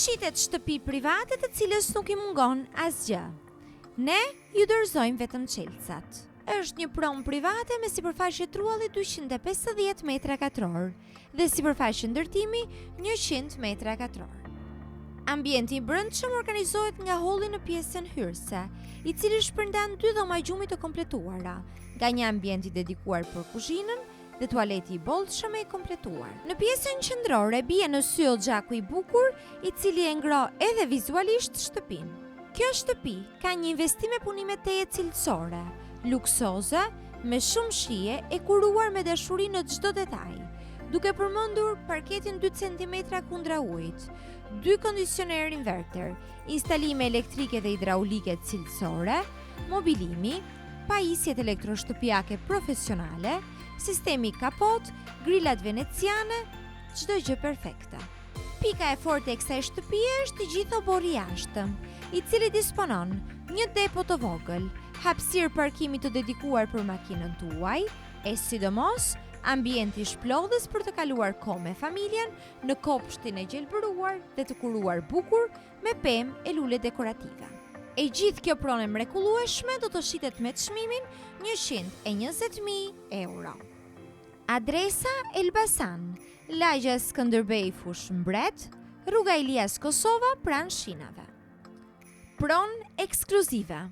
Shitet shtëpi private të cilës nuk i mungon asgjë. Ne ju dorëzojmë vetëm çelësat. Është një pronë private me sipërfaqe trualli 250 metra katror dhe sipërfaqe ndërtimi 100 metra katror. Ambienti i brendshëm organizohet nga holli në pjesën hyrëse, i cili shpërndan 2 dhoma gjumi të kompletuara, nga një ambient i dedikuar për kuzhinën dhe tualeti i bollshëm e kompletuar. Në pjesën qendrore bie në syll gjaku i bukur, i cili e ngro edhe vizualisht shtëpinë. Kjo shtëpi ka një investim me punime teje cilësore, luksoze, me shumë shije e kuruar me dashuri në çdo detaj, duke përmendur parketin 2 cm kundra ujit, 2 kondicioner inverter, instalime elektrike dhe hidraulike cilësore, mobilimi, pajisjet elektroshtëpiake profesionale, sistemi kapot, grillat veneciane, çdo gjë perfekte. Pika e fortë e kësaj shtëpie është i gjithë obori jashtëm, i cili disponon një depo të vogël, hapësirë parkimi të dedikuar për makinën tuaj, e sidomos ambienti shplodhës për të kaluar kohë me familjen në kopshtin e gjelbëruar dhe të kuruar bukur me pemë e lule dekorative. E gjithë kjo pronë e mrekullueshme do të shitet me çmimin 120.000 euro. Adresa Elbasan, lagja Skënderbej Fush Mbret, rruga Ilias Kosova pranë shinave. Pronë ekskluzive.